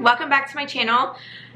welcome back to my channel.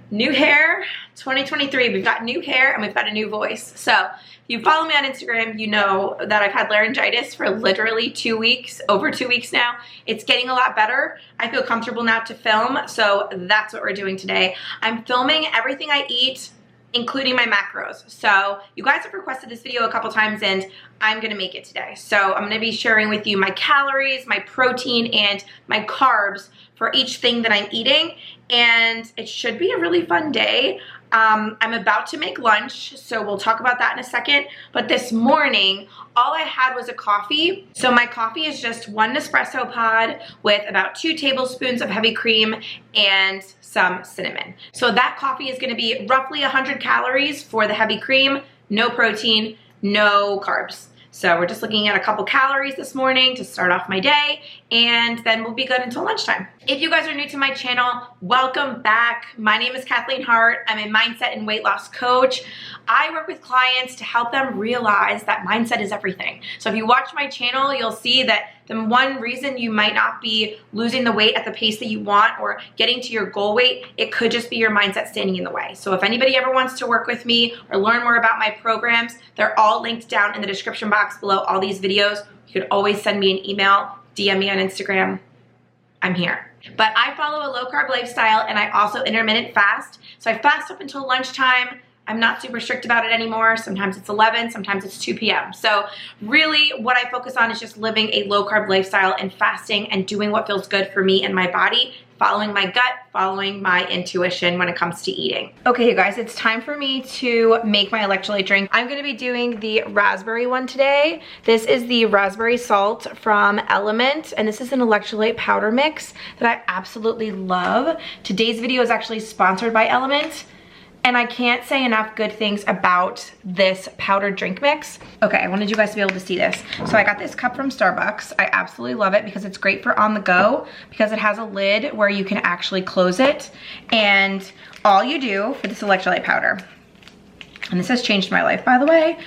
New hair, 2023. We've got new hair and we've got a new voice. So if you follow me on Instagram, you know that I've had laryngitis for literally 2 weeks, over 2 weeks now. It's getting a lot better. I feel comfortable now to film, so that's what we're doing today. I'm filming everything I eat, including my macros. So you guys have requested this video a couple times and I'm gonna make it today. So I'm gonna be sharing with you my calories, my protein, and my carbs for each thing that I'm eating. And it should be a really fun day. I'm about to make lunch, so we'll talk about that in a second. But this morning, all I had was a coffee. So my coffee is just 1 Nespresso pod with about 2 tablespoons of heavy cream and some cinnamon. So that coffee is gonna be roughly 100 calories for the heavy cream, no protein, no carbs. So we're just looking at a couple calories this morning to start off my day, and then we'll be good until lunchtime. If you guys are new to my channel, welcome back. My name is Kathleen Hart. I'm a mindset and weight loss coach. I work with clients to help them realize that mindset is everything. So if you watch my channel, you'll see that the one reason you might not be losing the weight at the pace that you want or getting to your goal weight, it could just be your mindset standing in the way. So if anybody ever wants to work with me or learn more about my programs, they're all linked down in the description box below all these videos. You could always send me an email, DM me on Instagram. I'm here. But I follow a low carb lifestyle and I also intermittent fast. So I fast up until lunchtime. I'm not super strict about it anymore. Sometimes it's 11, sometimes it's 2 p.m. So really what I focus on is just living a low carb lifestyle and fasting and doing what feels good for me and my body, following my gut, following my intuition when it comes to eating. Okay, you guys, it's time for me to make my electrolyte drink. I'm gonna be doing the raspberry one today. This is the raspberry salt from Element, and this is an electrolyte powder mix that I absolutely love. Today's video is actually sponsored by Element. And I can't say enough good things about this powdered drink mix. Okay, I wanted you guys to be able to see this. So I got this cup from Starbucks. I absolutely love it because it's great for on the go because it has a lid where you can actually close it. And all you do for this electrolyte powder, and this has changed my life by the way,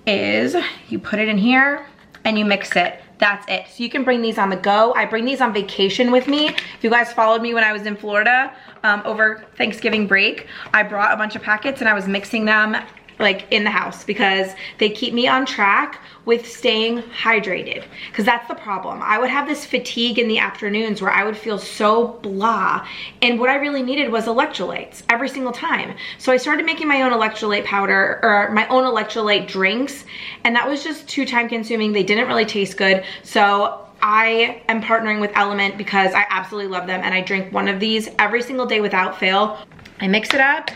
is you put it in here and you mix it. That's it. So you can bring these on the go. I bring these on vacation with me. If you guys followed me when I was in Florida over Thanksgiving break, I brought a bunch of packets and I was mixing them like in the house because they keep me on track with staying hydrated, because that's the problem. I would have this fatigue in the afternoons where I would feel so blah, and what I really needed was electrolytes every single time. So I started making my own electrolyte powder, or my own electrolyte drinks, and that was just too time consuming. They didn't really taste good. So I am partnering with Element because I absolutely love them, and I drink one of these every single day without fail. I mix it up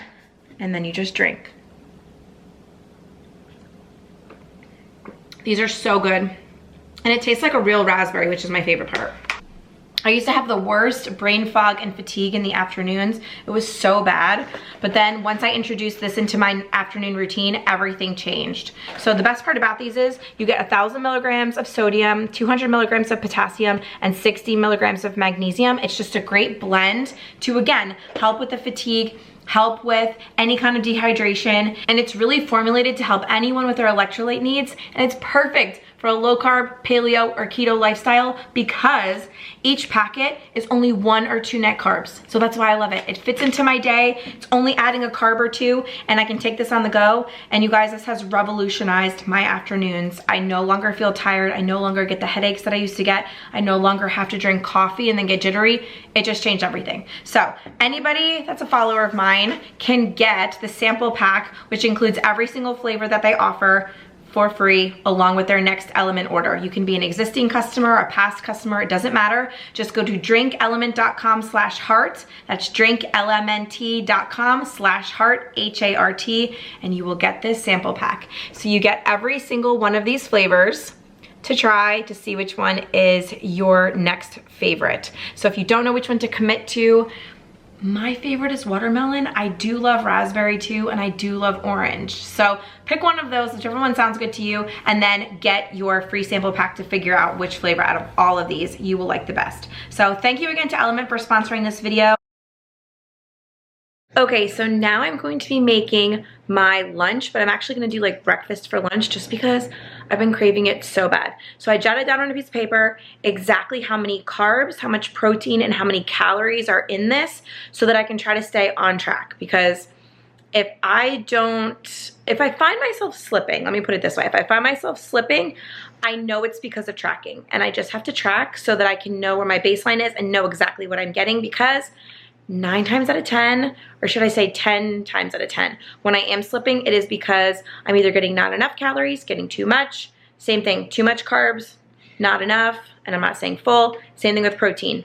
and then you just drink. These are so good. And it tastes like a real raspberry, which is my favorite part. I used to have the worst brain fog and fatigue in the afternoons. It was so bad. But then once I introduced this into my afternoon routine, everything changed. So the best part about these is you get 1,000 milligrams of sodium, 200 milligrams of potassium, and 60 milligrams of magnesium. It's just a great blend to, again, help with the fatigue, help with any kind of dehydration, and it's really formulated to help anyone with their electrolyte needs, and it's perfect for a low carb, paleo, or keto lifestyle because each packet is only 1 or 2 net carbs. So that's why I love it. It fits into my day. It's only adding a carb or 2, and I can take this on the go. And you guys, this has revolutionized my afternoons. I no longer feel tired. I no longer get the headaches that I used to get. I no longer have to drink coffee and then get jittery. It just changed everything. So anybody that's a follower of mine can get the sample pack, which includes every single flavor that they offer, for free along with their next Element order. You can be an existing customer, a past customer, it doesn't matter. Just go to drinkelement.com/heart. That's drinkelement.com/heart, H-A-R-T, and you will get this sample pack. So you get every single one of these flavors to try to see which one is your next favorite. So if you don't know which one to commit to, my favorite is watermelon. I do love raspberry too, and I do love orange. So pick one of those, whichever one sounds good to you, and then get your free sample pack to figure out which flavor out of all of these you will like the best. So thank you again to Element for sponsoring this video. Okay, so now I'm going to be making my lunch, but I'm actually gonna do like breakfast for lunch just because I've been craving it so bad. So I jotted down on a piece of paper exactly how many carbs, how much protein, and how many calories are in this so that I can try to stay on track, because if I find myself slipping, let me put it this way, if I find myself slipping, I know it's because of tracking, and I just have to track so that I can know where my baseline is and know exactly what I'm getting, because 9 times out of 10, or should I say 10 times out of 10, when I am slipping, it is because I'm either getting not enough calories, getting too much, same thing, too much carbs, not enough, and I'm not saying full, same thing with protein,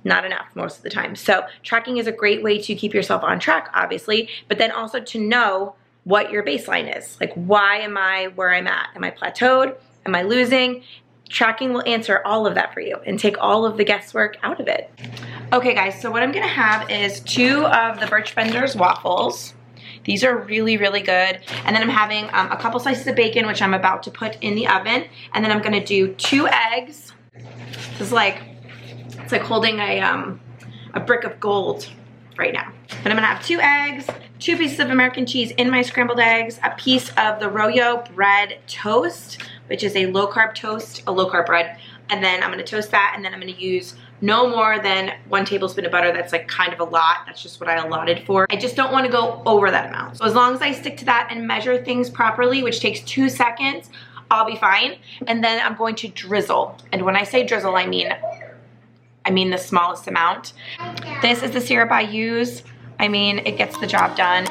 not enough most of the time. So tracking is a great way to keep yourself on track, obviously, but then also to know what your baseline is. Like, why am I where I'm at? Am I plateaued? Am I losing? Tracking will answer all of that for you and take all of the guesswork out of it. Okay guys, so what I'm gonna have is 2 of the Birch Benders waffles. These are really, really good. And then I'm having a couple slices of bacon, which I'm about to put in the oven. And then I'm gonna do 2 eggs. This is like, it's like holding a brick of gold right now. But I'm gonna have 2 eggs, 2 pieces of American cheese in my scrambled eggs, a piece of the Royo bread toast, which is a low carb toast, a low carb bread. And then I'm gonna toast that, and then I'm gonna use no more than 1 tablespoon of butter. That's like kind of a lot. That's just what I allotted for. I just don't wanna go over that amount. So as long as I stick to that and measure things properly, which takes 2 seconds, I'll be fine. And then I'm going to drizzle. And when I say drizzle, I mean the smallest amount. This is the syrup I use. I mean, it gets the job done.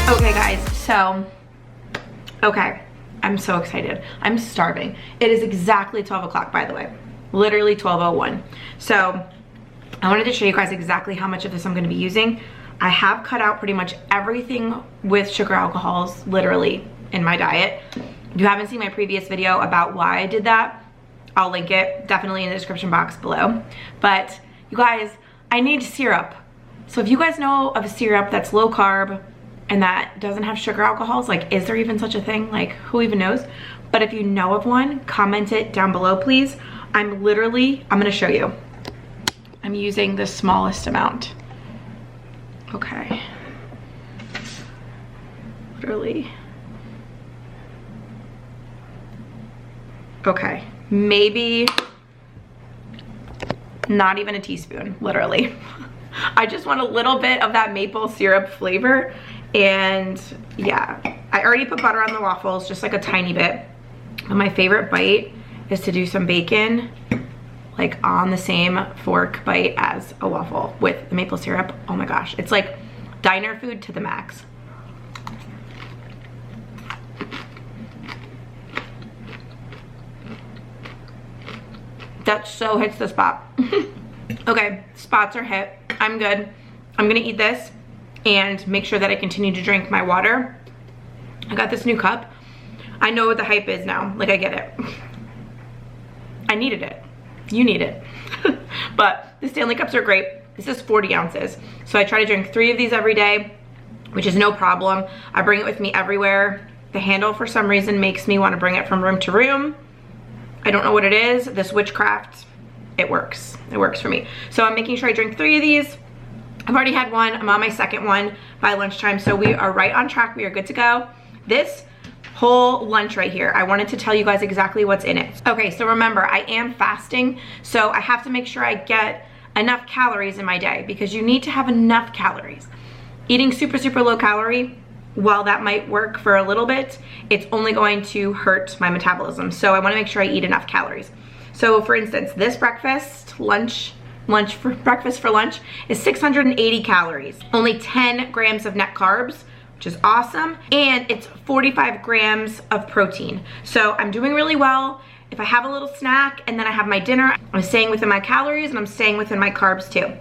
Okay guys, so, okay, I'm so excited. I'm starving. It is exactly 12 o'clock, by the way. Literally 12:01. So I wanted to show you guys exactly how much of this I'm gonna be using. I have cut out pretty much everything with sugar alcohols, literally, in my diet. If you haven't seen my previous video about why I did that, I'll link it definitely in the description box below. But you guys, I need syrup. So if you guys know of a syrup that's low carb and that doesn't have sugar alcohols, like, is there even such a thing? Like, who even knows? But if you know of one, comment it down below, please. I'm gonna show you. I'm using the smallest amount. Okay. Literally. Okay, maybe not even a teaspoon, literally. I just want a little bit of that maple syrup flavor. And yeah, I already put butter on the waffles, just like a tiny bit. But my favorite bite is to do some bacon, like on the same fork bite as a waffle with the maple syrup. Oh my gosh, it's like diner food to the max. That so hits the spot. Okay, spots are hit. I'm good. I'm gonna eat this and make sure that I continue to drink my water. I got this new cup. I know what the hype is now. Like, I get it. I needed it. You need it. But the Stanley cups are great. This is 40 ounces. So I try to drink 3 of these every day, which is no problem. I bring it with me everywhere. The handle, for some reason, makes me want to bring it from room to room. I don't know what it is. This witchcraft, it works. It works for me. So I'm making sure I drink 3 of these. I've already had 1. I'm on my 2nd one by lunchtime. So we are right on track. We are good to go. This whole lunch right here, I wanted to tell you guys exactly what's in it. Okay, so remember, I am fasting. So I have to make sure I get enough calories in my day, because you need to have enough calories. Eating super, super low calorie, while that might work for a little bit, it's only going to hurt my metabolism. So I wanna make sure I eat enough calories. So for instance, this breakfast, breakfast for lunch is 680 calories, only 10 grams of net carbs, which is awesome, and it's 45 grams of protein. So I'm doing really well. If I have a little snack and then I have my dinner, I'm staying within my calories and I'm staying within my carbs too.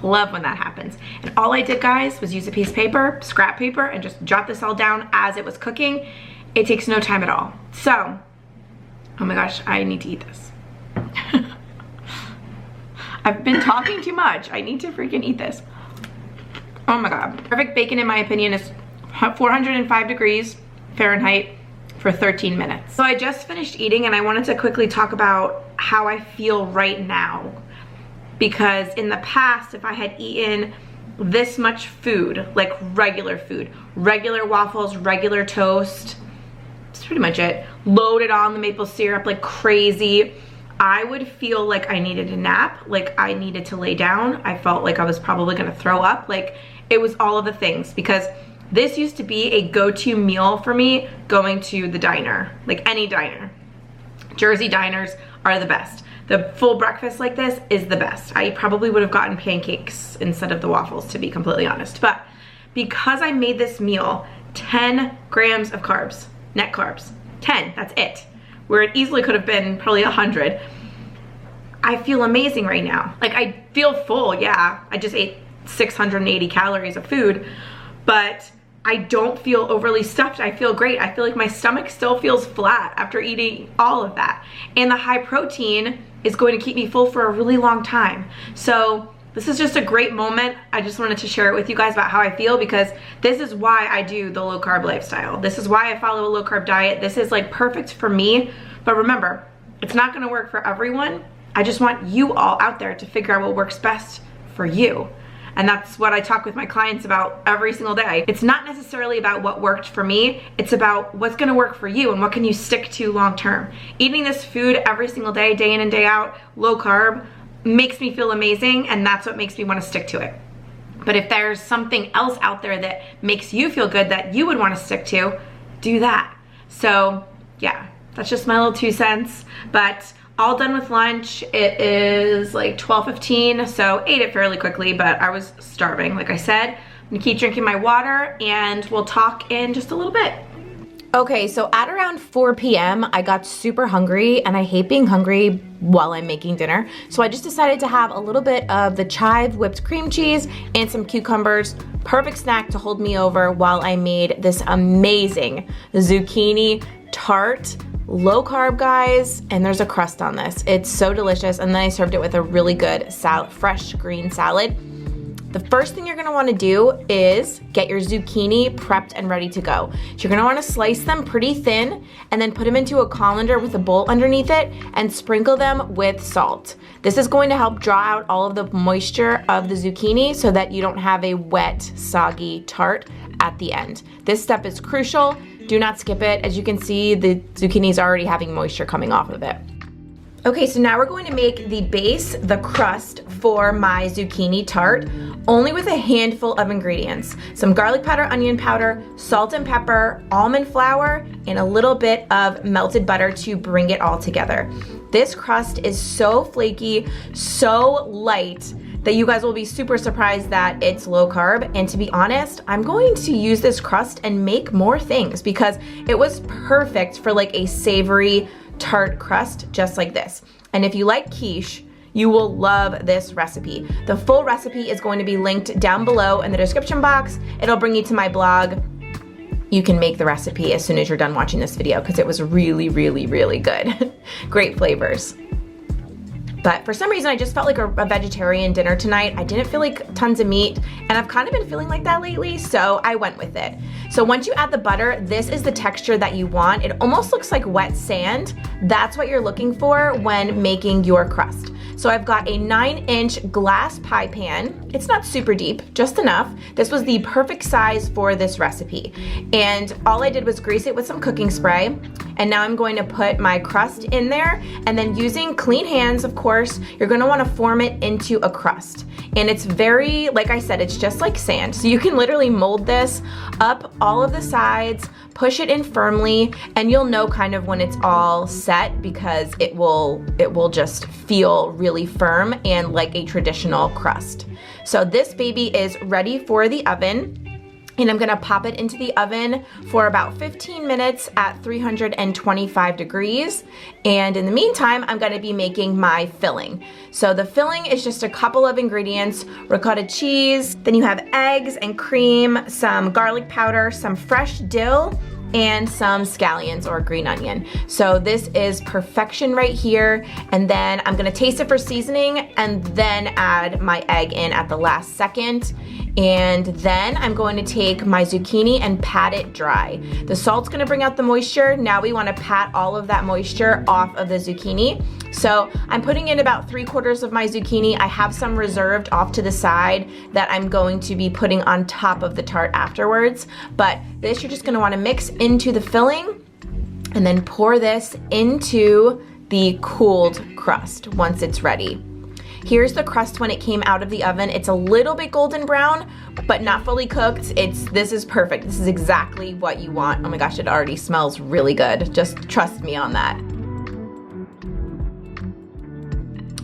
Love when that happens. And all I did, guys, was use a piece of paper, scrap paper, and just jot this all down as it was cooking. It takes no time at all. So, oh my gosh, I need to eat this. I've been talking too much. I need to freaking eat this. Oh my God. Perfect bacon, in my opinion, is 405 degrees Fahrenheit for 13 minutes. So I just finished eating and I wanted to quickly talk about how I feel right now. Because in the past, if I had eaten this much food, like regular food, regular waffles, regular toast, that's pretty much it, loaded on the maple syrup like crazy, I would feel like I needed a nap, like I needed to lay down. I felt like I was probably gonna throw up. Like it was all of the things, because this used to be a go-to meal for me going to the diner, like any diner. Jersey diners are the best. The full breakfast like this is the best. I probably would have gotten pancakes instead of the waffles, to be completely honest. But because I made this meal 10 grams of carbs, net carbs, 10, that's it. Where it easily could have been probably 100. I feel amazing right now. Like I feel full, yeah. I just ate 680 calories of food, but I don't feel overly stuffed. I feel great. I feel like my stomach still feels flat after eating all of that. And the high protein is going to keep me full for a really long time. So this is just a great moment. I just wanted to share it with you guys about how I feel, because this is why I do the low carb lifestyle. This is why I follow a low carb diet. This is like perfect for me. But remember, it's not gonna work for everyone. I just want you all out there to figure out what works best for you. And that's what I talk with my clients about every single day. It's not necessarily about what worked for me. It's about what's gonna work for you and what can you stick to long term. Eating this food every single day, day in and day out, low carb, makes me feel amazing, and that's what makes me wanna stick to it. But if there's something else out there that makes you feel good that you would wanna stick to, do that. So yeah, that's just my little 2 cents. But all done with lunch. It is like 12:15, so ate it fairly quickly, but I was starving, like I said. I'm gonna keep drinking my water and we'll talk in just a little bit. Okay, so at around 4 p.m., I got super hungry, and I hate being hungry while I'm making dinner. So I just decided to have a little bit of the chive whipped cream cheese and some cucumbers. Perfect snack to hold me over while I made this amazing zucchini tart. Low carb, guys, and there's a crust on this. It's so delicious. And then I served it with a really good fresh green salad. The first thing you're gonna wanna do is get your zucchini prepped and ready to go. So you're gonna wanna slice them pretty thin and then put them into a colander with a bowl underneath it and sprinkle them with salt. This is going to help draw out all of the moisture of the zucchini so that you don't have a wet, soggy tart at the end. This step is crucial. Do not skip it. As you can see, the zucchini is already having moisture coming off of it. Okay, so now we're going to make the base, the crust for my zucchini tart, only with a handful of ingredients. Some garlic powder, onion powder, salt and pepper, almond flour, and a little bit of melted butter to bring it all together. This crust is so flaky, so light, that you guys will be super surprised that it's low carb. And to be honest, I'm going to use this crust and make more things because it was perfect for like a savory tart crust just like this. And if you like quiche, you will love this recipe. The full recipe is going to be linked down below in the description box. It'll bring you to my blog. You can make the recipe as soon as you're done watching this video because it was really, really, really good. Great flavors. But for some reason, I just felt like a vegetarian dinner tonight. I didn't feel like tons of meat, and I've kind of been feeling like that lately, so I went with it. So once you add the butter, this is the texture that you want. It almost looks like wet sand. That's what you're looking for when making your crust. So I've got a 9-inch glass pie pan. It's not super deep, just enough. This was the perfect size for this recipe. And all I did was grease it with some cooking spray. And now I'm going to put my crust in there, and then using clean hands, of course, you're gonna wanna form it into a crust. And it's very, like I said, it's just like sand. So you can literally mold this up all of the sides, push it in firmly, and you'll know kind of when it's all set because it will just feel really firm and like a traditional crust. So this baby is ready for the oven. And I'm gonna pop it into the oven for about 15 minutes at 325 degrees. And in the meantime, I'm gonna be making my filling. So the filling is just a couple of ingredients: ricotta cheese, then you have eggs and cream, some garlic powder, some fresh dill, and some scallions or green onion. So this is perfection right here. And then I'm gonna taste it for seasoning and then add my egg in at the last second. And then I'm going to take my zucchini and pat it dry. The salt's gonna bring out the moisture. Now we wanna pat all of that moisture off of the zucchini. So I'm putting in about 3/4 of my zucchini. I have some reserved off to the side that I'm going to be putting on top of the tart afterwards. But this you're just gonna wanna mix into the filling and then pour this into the cooled crust once it's ready. Here's the crust when it came out of the oven. It's a little bit golden brown, but not fully cooked. This is perfect. This is exactly what you want. Oh my gosh, it already smells really good. Just trust me on that.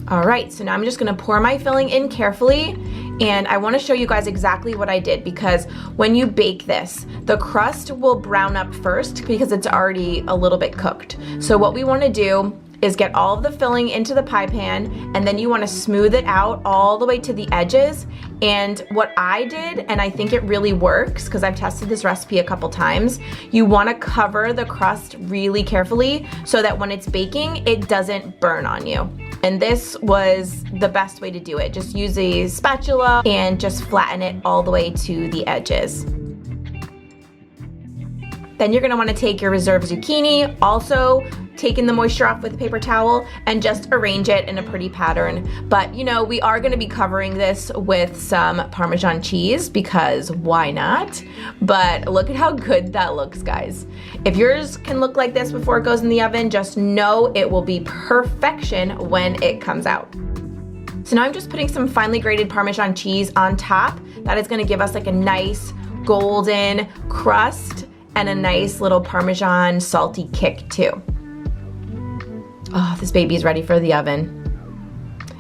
All right, so now I'm just gonna pour my filling in carefully, and I wanna show you guys exactly what I did, because when you bake this, the crust will brown up first because it's already a little bit cooked. So what we wanna do is get all of the filling into the pie pan, and then you wanna smooth it out all the way to the edges. And what I did, and I think it really works because I've tested this recipe a couple times, you wanna cover the crust really carefully so that when it's baking, it doesn't burn on you. And this was the best way to do it. Just use a spatula and just flatten it all the way to the edges. Then you're gonna wanna take your reserved zucchini, also taking the moisture off with a paper towel, and just arrange it in a pretty pattern. But you know, we are gonna be covering this with some Parmesan cheese because why not? But look at how good that looks, guys. If yours can look like this before it goes in the oven, just know it will be perfection when it comes out. So now I'm just putting some finely grated Parmesan cheese on top. That is gonna give us like a nice golden crust and a nice little Parmesan salty kick too. Oh, this baby's ready for the oven.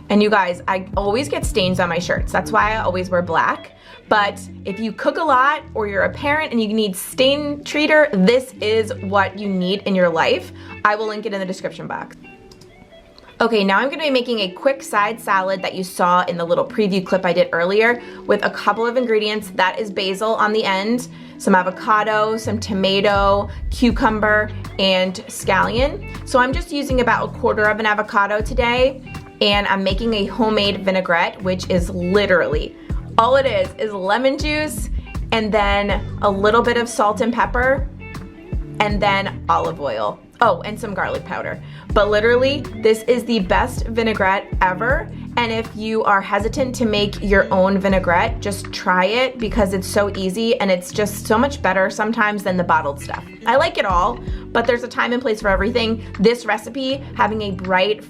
And you guys, I always get stains on my shirts. That's why I always wear black. But if you cook a lot or you're a parent and you need stain treater, this is what you need in your life. I will link it in the description box. Okay, now I'm gonna be making a quick side salad that you saw in the little preview clip I did earlier with a couple of ingredients. That is basil on the end, some avocado, some tomato, cucumber, and scallion. So I'm just using about 1/4 of an avocado today, and I'm making a homemade vinaigrette, which is literally, all it is lemon juice, and then a little bit of salt and pepper, and then olive oil. Oh, and some garlic powder. But literally, this is the best vinaigrette ever. And if you are hesitant to make your own vinaigrette, just try it because it's so easy and it's just so much better sometimes than the bottled stuff. I like it all, but there's a time and place for everything. This recipe, having a bright,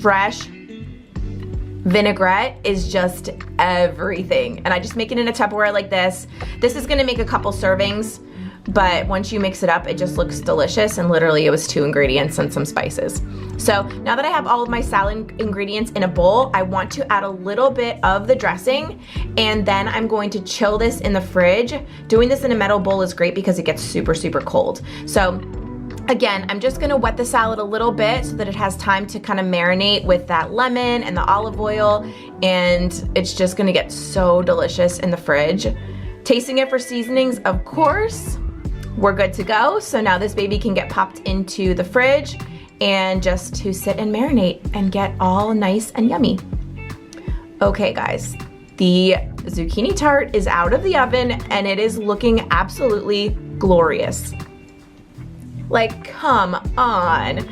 fresh vinaigrette is just everything. And I just make it in a Tupperware like this. This is gonna make a couple servings, but once you mix it up, it just looks delicious, and literally it was 2 ingredients and some spices. So now that I have all of my salad ingredients in a bowl, I want to add a little bit of the dressing, and then I'm going to chill this in the fridge. Doing this in a metal bowl is great because it gets super, super cold. So again, I'm just gonna wet the salad a little bit so that it has time to kind of marinate with that lemon and the olive oil, and it's just gonna get so delicious in the fridge. Tasting it for seasonings, of course. We're good to go. So now this baby can get popped into the fridge and just to sit and marinate and get all nice and yummy. Okay guys, the zucchini tart is out of the oven and it is looking absolutely glorious. Like, come on.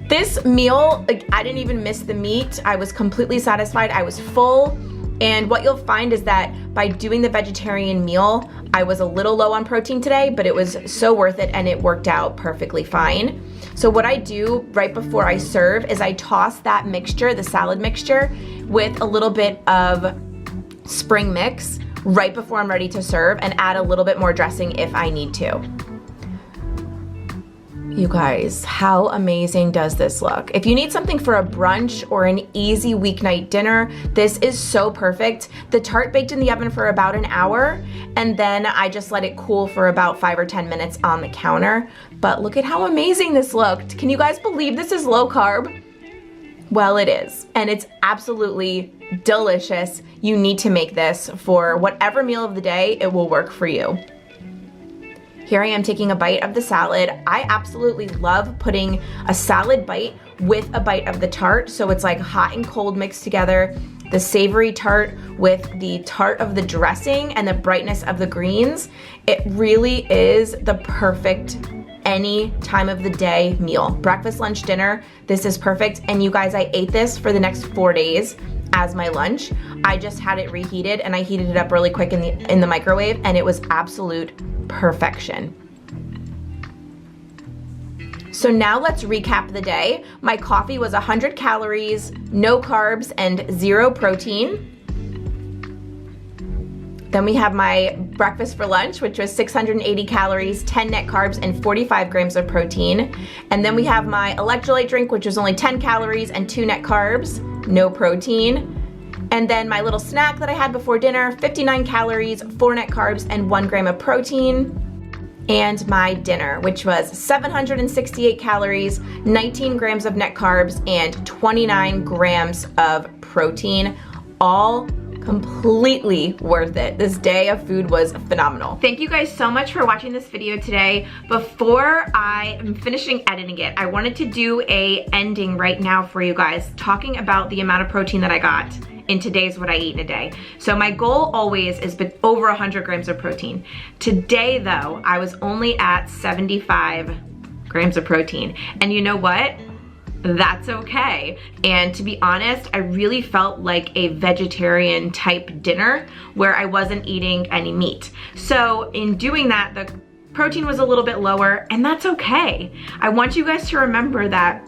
This meal, like, I didn't even miss the meat. I was completely satisfied. I was full. And what you'll find is that by doing the vegetarian meal, I was a little low on protein today, but it was so worth it and it worked out perfectly fine. So what I do right before I serve is I toss that mixture, the salad mixture, with a little bit of spring mix right before I'm ready to serve and add a little bit more dressing if I need to. You guys, how amazing does this look? If you need something for a brunch or an easy weeknight dinner, this is so perfect. The tart baked in the oven for about an hour, and then I just let it cool for about 5 or 10 minutes on the counter. But look at how amazing this looked. Can you guys believe this is low carb? Well, it is, and it's absolutely delicious. You need to make this for whatever meal of the day. It will work for you. Here I am taking a bite of the salad. I absolutely love putting a salad bite with a bite of the tart, so it's like hot and cold mixed together. The savory tart with the tart of the dressing and the brightness of the greens. It really is the perfect any time of the day meal. Breakfast, lunch, dinner, this is perfect. And you guys, I ate this for the next 4 days as my lunch. I just had it reheated and I heated it up really quick in the microwave, and it was absolute perfection. So now let's recap the day. My coffee was 100 calories, no carbs, and 0 protein. Then we have my breakfast for lunch, which was 680 calories, 10 net carbs, and 45 grams of protein. And then we have my electrolyte drink, which was only 10 calories and 2 net carbs, no protein. And then my little snack that I had before dinner, 59 calories, 4 net carbs, and 1 gram of protein. And my dinner, which was 768 calories, 19 grams of net carbs, and 29 grams of protein, all completely worth it. This day of food was phenomenal. Thank you guys so much for watching this video today. Before I am finishing editing it, I wanted to do a ending right now for you guys, talking about the amount of protein that I got in today's what I eat in a day. So my goal always is over 100 grams of protein. Today though, I was only at 75 grams of protein. And you know what? That's okay. And to be honest, I really felt like a vegetarian type dinner where I wasn't eating any meat. So in doing that, the protein was a little bit lower, and that's okay. I want you guys to remember that,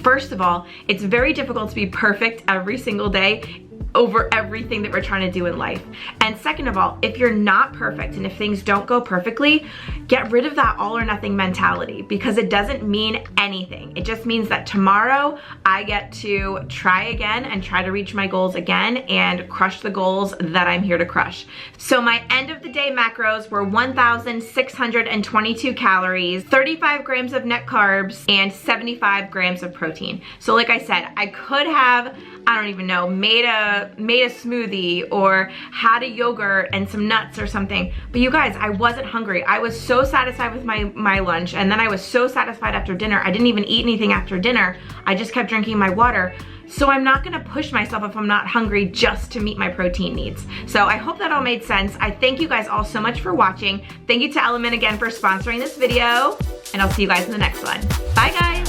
first of all, it's very difficult to be perfect every single day over everything that we're trying to do in life. And second of all, if you're not perfect and if things don't go perfectly, get rid of that all or nothing mentality, because it doesn't mean anything. It just means that tomorrow I get to try again and try to reach my goals again and crush the goals that I'm here to crush. So my end of the day macros were 1,622 calories, 35 grams of net carbs, and 75 grams of protein. So like I said, I could have, I don't even know, made a smoothie or had a yogurt and some nuts or something. But you guys, I wasn't hungry. I was so satisfied with my lunch, and then I was so satisfied after dinner. I didn't even eat anything after dinner. I just kept drinking my water. So I'm not gonna push myself if I'm not hungry just to meet my protein needs. So I hope that all made sense. I thank you guys all so much for watching. Thank you to Element again for sponsoring this video, and I'll see you guys in the next one. Bye guys.